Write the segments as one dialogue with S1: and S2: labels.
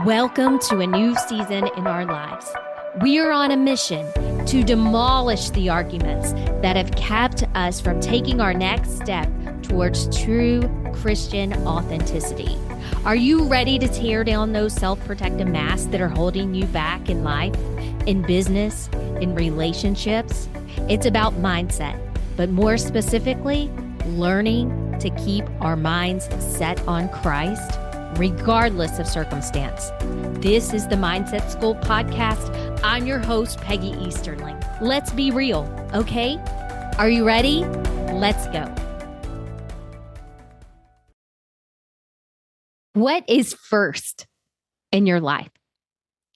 S1: Welcome to a new season in our lives. We are on a mission to demolish the arguments that have kept us from taking our next step towards true Christian authenticity. Are you ready to tear down those self-protective masks that are holding you back in life, in business, in relationships? It's about mindset, but more specifically, learning to keep our minds set on Christ regardless of circumstance. This is the Mindset School podcast. I'm your host, Peggy Easterling. Let's be real, okay? Are you ready? Let's go. What is first in your life?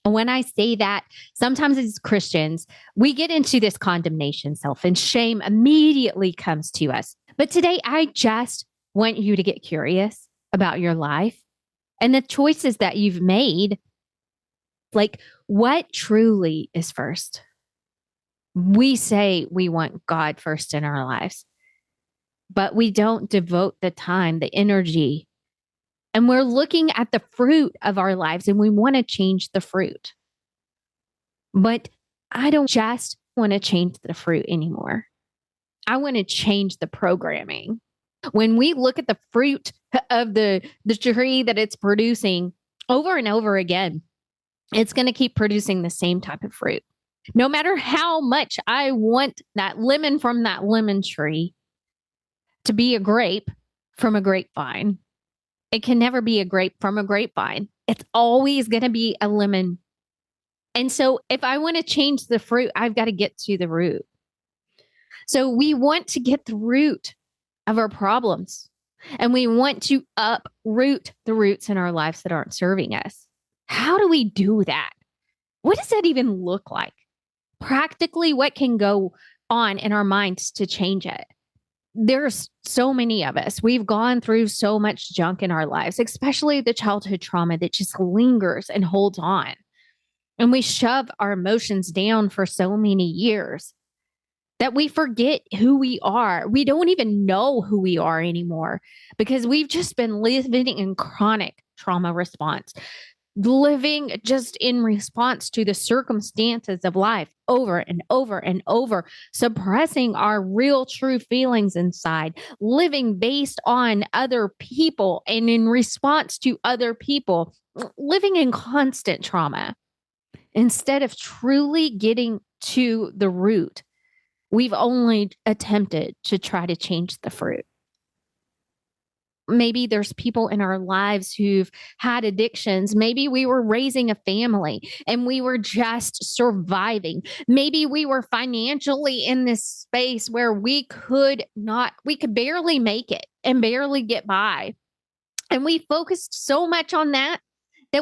S1: When I say that, sometimes as Christians, we get into this condemnation self and shame immediately comes to us. But today, I just want you to get curious about your life and the choices that you've made. Like, what truly is first? We say we want God first in our lives, but we don't devote the time, the energy, and we're looking at the fruit of our lives and we want to change the fruit. But I don't just want to change the fruit anymore. I want to change the programming. When we look at the fruit of the tree that it's producing over and over again, it's going to keep producing the same type of fruit. No matter how much I want that lemon from that lemon tree to be a grape from a grapevine, it can never be a grape from a grapevine. It's always going to be a lemon. And so if I want to change the fruit, I've got to get to the root. So we want to get the root of our problems, and we want to uproot the roots in our lives that aren't serving us. How do we do that? What does that even look like? Practically, what can go on in our minds to change it? There's so many of us. We've gone through so much junk in our lives, especially the childhood trauma that just lingers and holds on. And we shove our emotions down for so many years that we forget who we are. We don't even know who we are anymore because we've just been living in chronic trauma response, living just in response to the circumstances of life over and over and over, suppressing our real true feelings inside, living based on other people and in response to other people, living in constant trauma. Instead of truly getting to the root, we've only attempted to try to change the fruit. Maybe there's people in our lives who've had addictions. Maybe we were raising a family and we were just surviving. Maybe we were financially in this space where we could barely make it and barely get by. And we focused so much on that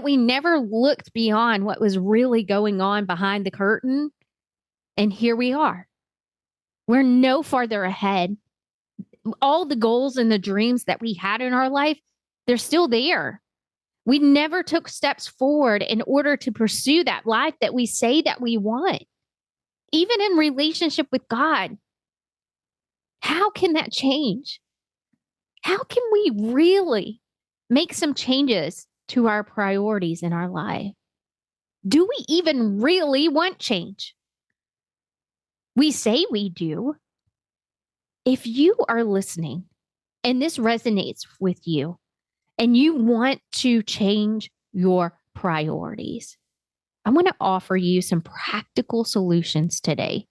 S1: we never looked beyond what was really going on behind the curtain. And here we are. We're no farther ahead. All the goals and the dreams that we had in our life, they're still there. We never took steps forward in order to pursue that life that we say that we want. Even in relationship with God, how can that change? How can we really make some changes to our priorities in our life? Do we even really want change? We say we do. If you are listening and this resonates with you and you want to change your priorities, I want to offer you some practical solutions today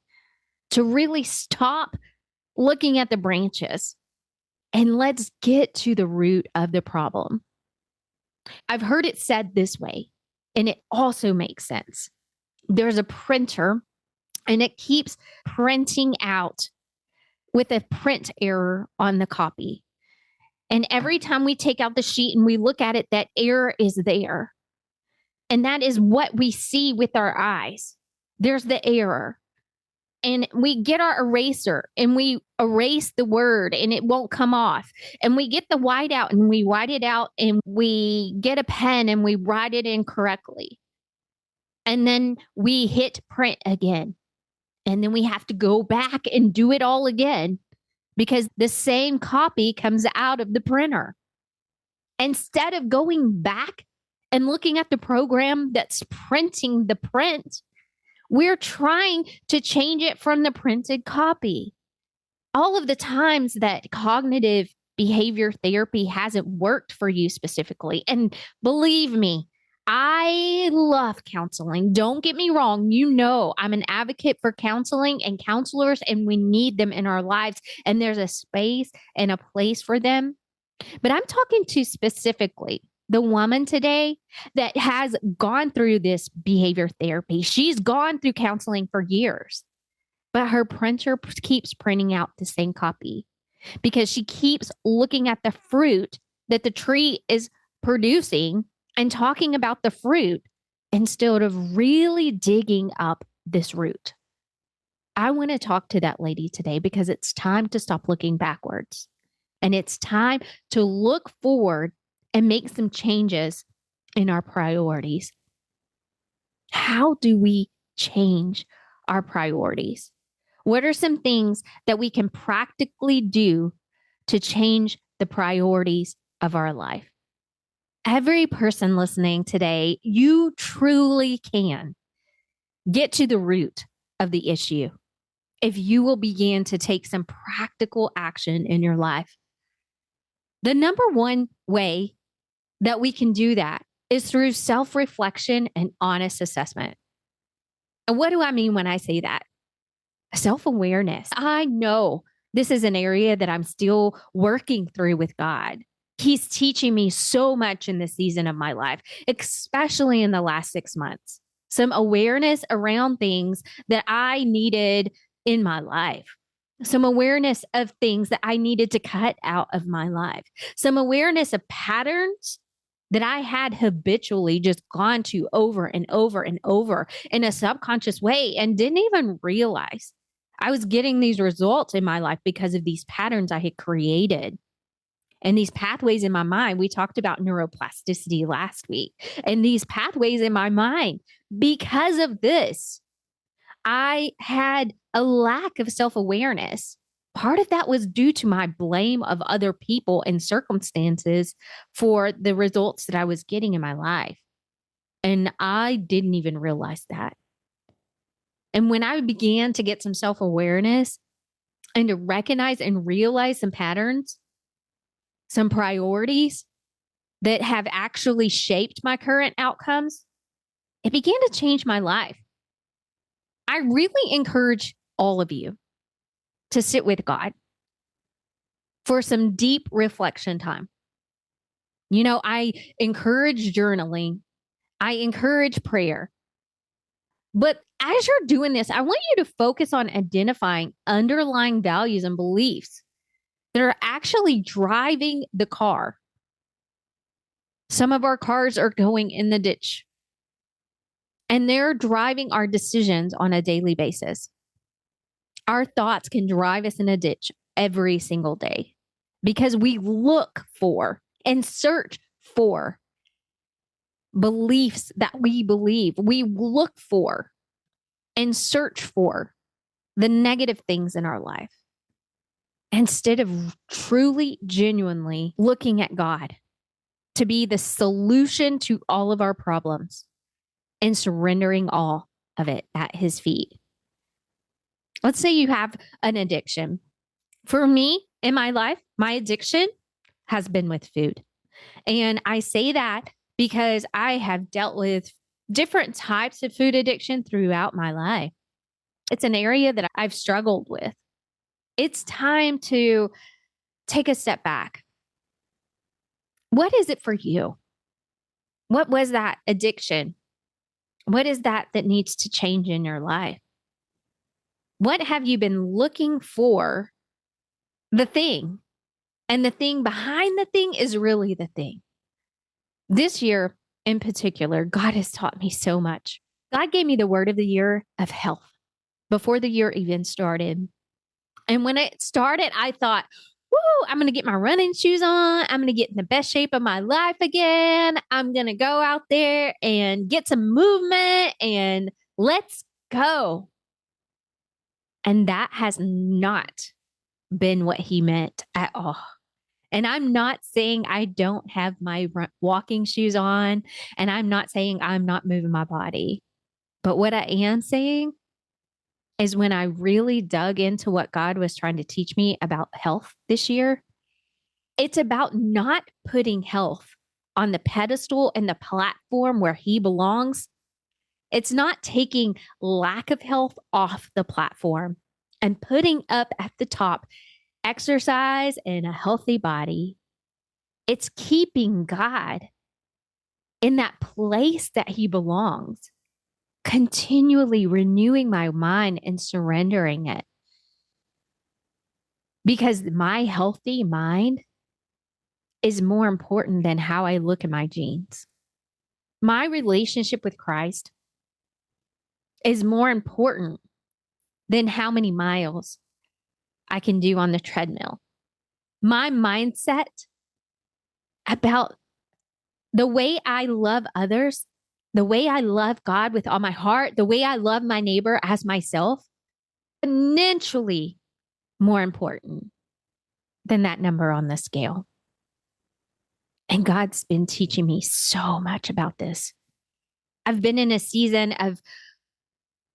S1: to really stop looking at the branches and let's get to the root of the problem. I've heard it said this way, and it also makes sense. There's a printer and it keeps printing out with a print error on the copy. And every time we take out the sheet and we look at it, that error is there. And that is what we see with our eyes. There's the error. And we get our eraser and we erase the word and it won't come off. And we get the white out and we white it out and we get a pen and we write it in correctly. And then we hit print again. And then we have to go back and do it all again because the same copy comes out of the printer. Instead of going back and looking at the program that's printing the print, we're trying to change it from the printed copy. All of the times that cognitive behavior therapy hasn't worked for you specifically, and believe me, I love counseling. Don't get me wrong. You know, I'm an advocate for counseling and counselors, and we need them in our lives. And there's a space and a place for them. But I'm talking to specifically the woman today that has gone through this behavior therapy. She's gone through counseling for years, but her printer keeps printing out the same copy because she keeps looking at the fruit that the tree is producing and talking about the fruit instead of really digging up this root. I want to talk to that lady today because it's time to stop looking backwards. And it's time to look forward and make some changes in our priorities. How do we change our priorities? What are some things that we can practically do to change the priorities of our life? Every person listening today, you truly can get to the root of the issue if you will begin to take some practical action in your life. The number one way that we can do that is through self-reflection and honest assessment. And what do I mean when I say that? Self-awareness. I know this is an area that I'm still working through with God. He's teaching me so much in this season of my life, especially in the last 6 months. Some awareness around things that I needed in my life. Some awareness of things that I needed to cut out of my life. Some awareness of patterns that I had habitually just gone to over and over and over in a subconscious way and didn't even realize I was getting these results in my life because of these patterns I had created. And these pathways in my mind, we talked about neuroplasticity last week, and these pathways in my mind, because of this, I had a lack of self-awareness. Part of that was due to my blame of other people and circumstances for the results that I was getting in my life. And I didn't even realize that. And when I began to get some self-awareness and to recognize and realize some patterns, some priorities that have actually shaped my current outcomes, it began to change my life. I really encourage all of you to sit with God for some deep reflection time. You know, I encourage journaling. I encourage prayer. But as you're doing this, I want you to focus on identifying underlying values and beliefs that are actually driving the car. Some of our cars are going in the ditch, and they're driving our decisions on a daily basis. Our thoughts can drive us in a ditch every single day because we look for and search for beliefs that we believe. We look for and search for the negative things in our life instead of truly, genuinely looking at God to be the solution to all of our problems and surrendering all of it at His feet. Let's say you have an addiction. For me, in my life, my addiction has been with food. And I say that because I have dealt with different types of food addiction throughout my life. It's an area that I've struggled with. It's time to take a step back. What is it for you? What was that addiction? What is that needs to change in your life? What have you been looking for? The thing. And the thing behind the thing is really the thing. This year in particular, God has taught me so much. God gave me the word of the year of health before the year even started. And when it started, I thought, woo, I'm going to get my running shoes on. I'm going to get in the best shape of my life again. I'm going to go out there and get some movement and let's go. And that has not been what He meant at all. And I'm not saying I don't have my walking shoes on, and I'm not saying I'm not moving my body. But what I am saying is when I really dug into what God was trying to teach me about health this year, it's about not putting health on the pedestal and the platform where he belongs. It's not taking lack of health off the platform and putting up at the top exercise and a healthy body. It's keeping God in that place that he belongs, continually renewing my mind and surrendering it. Because my healthy mind is more important than how I look at my jeans. My relationship with Christ is more important than how many miles I can do on the treadmill. My mindset about the way I love others, the way I love God with all my heart, the way I love my neighbor as myself, exponentially more important than that number on the scale. And God's been teaching me so much about this. I've been in a season of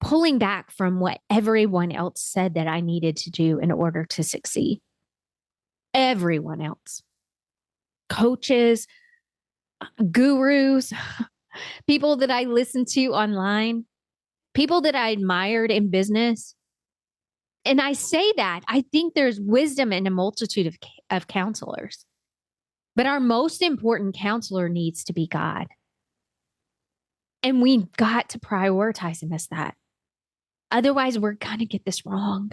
S1: pulling back from what everyone else said that I needed to do in order to succeed. Everyone else. Coaches, gurus, people that I listened to online, people that I admired in business. And I say that I think there's wisdom in a multitude of counselors. But our most important counselor needs to be God. And we've got to prioritize him as that. Otherwise, we're going to get this wrong.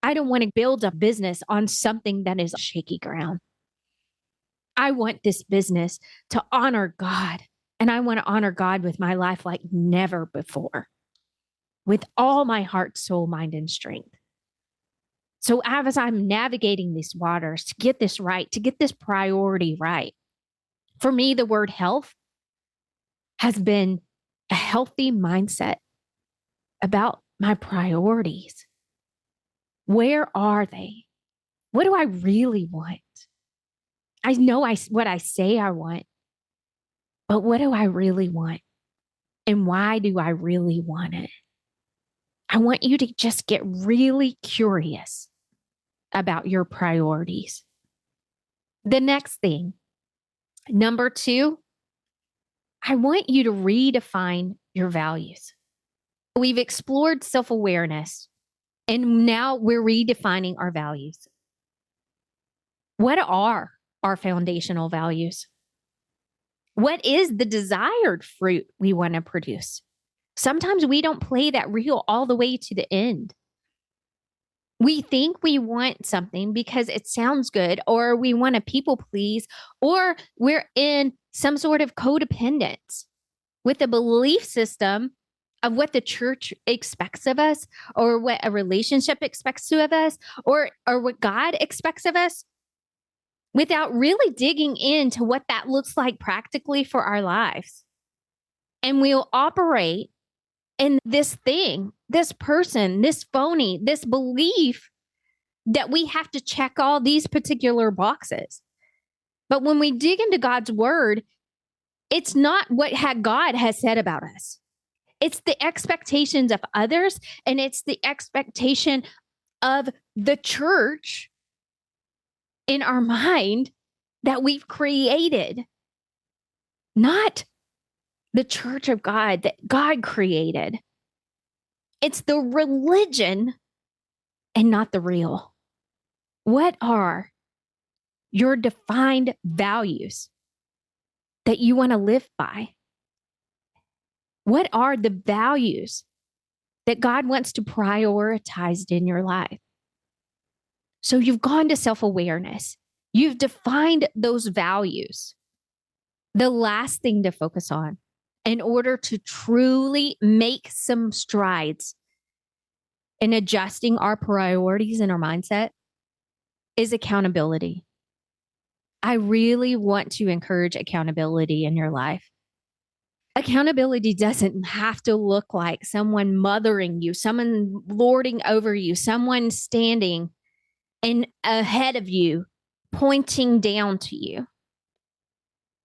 S1: I don't want to build a business on something that is shaky ground. I want this business to honor God. And I want to honor God with my life like never before, with all my heart, soul, mind, and strength. So as I'm navigating these waters to get this right, to get this priority right, for me, the word health has been a healthy mindset about my priorities. Where are they? What do I really want? I know what I say I want, but what do I really want? And why do I really want it? I want you to just get really curious about your priorities. The next thing, number 2, I want you to redefine your values. We've explored self-awareness, and now we're redefining our values. What are our foundational values? What is the desired fruit we want to produce? Sometimes we don't play that reel all the way to the end. We think we want something because it sounds good, or we want to people please, or we're in some sort of codependence with a belief system of what the church expects of us, or what a relationship expects of us, or what God expects of us, without really digging into what that looks like practically for our lives. And we'll operate in this thing, this person, this phony, this belief that we have to check all these particular boxes. But when we dig into God's word, it's not what God has said about us. It's the expectations of others, and it's the expectation of the church in our mind that we've created, not the church of God that God created. It's the religion and not the real. What are your defined values that you want to live by? What are the values that God wants to prioritize in your life? So you've gone to self-awareness. You've defined those values. The last thing to focus on in order to truly make some strides in adjusting our priorities and our mindset is accountability. I really want to encourage accountability in your life. Accountability doesn't have to look like someone mothering you, someone lording over you, someone standing in ahead of you, pointing down to you.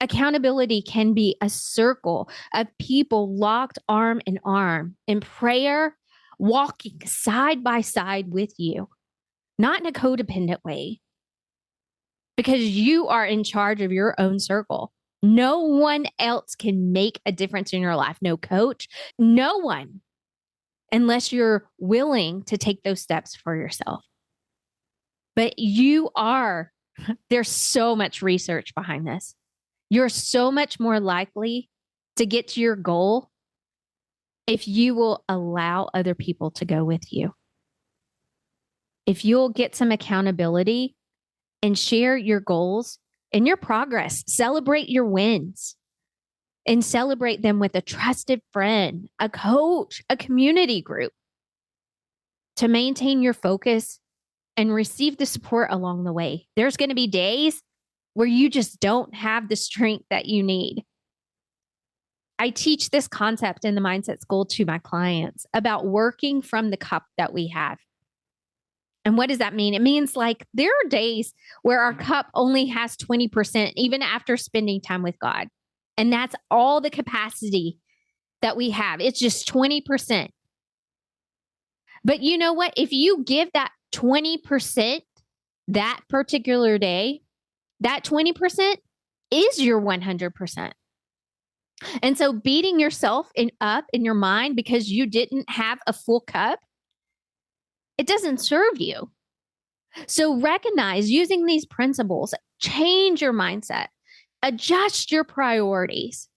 S1: Accountability can be a circle of people locked arm in arm in prayer, walking side by side with you, not in a codependent way, because you are in charge of your own circle. No one else can make a difference in your life. No coach, no one, unless you're willing to take those steps for yourself. But there's so much research behind this. You're so much more likely to get to your goal if you will allow other people to go with you. If you'll get some accountability and share your goals and your progress, celebrate your wins, and celebrate them with a trusted friend, a coach, a community group to maintain your focus and receive the support along the way. There's going to be days where you just don't have the strength that you need. I teach this concept in the Mindset School to my clients about working from the cup that we have. And what does that mean? It means like there are days where our cup only has 20%, even after spending time with God. And that's all the capacity that we have. It's just 20%. But you know what? If you give that 20% that particular day, that 20% is your 100%. And so beating yourself up in your mind because you didn't have a full cup, it doesn't serve you. So recognize using these principles, change your mindset, adjust your priorities.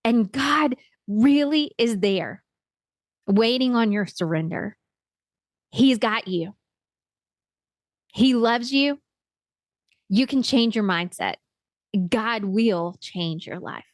S1: And God really is there waiting on your surrender. He's got you. He loves you. You can change your mindset. God will change your life.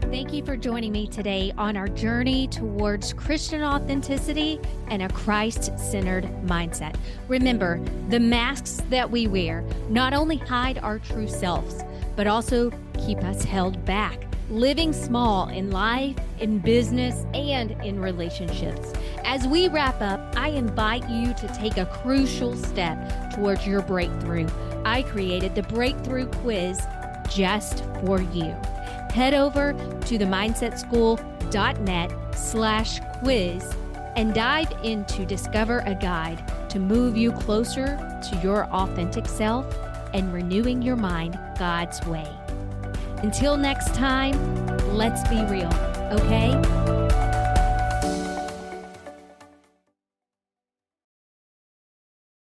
S1: Thank you for joining me today on our journey towards Christian authenticity and a Christ-centered mindset. Remember, the masks that we wear not only hide our true selves, but also keep us held back, living small in life, in business, and in relationships. As we wrap up, I invite you to take a crucial step towards your breakthrough. I created the Breakthrough Quiz just for you. Head over to themindsetschool.net/quiz and dive in to discover a guide to move you closer to your authentic self and renewing your mind God's way. Until next time, let's be real, okay?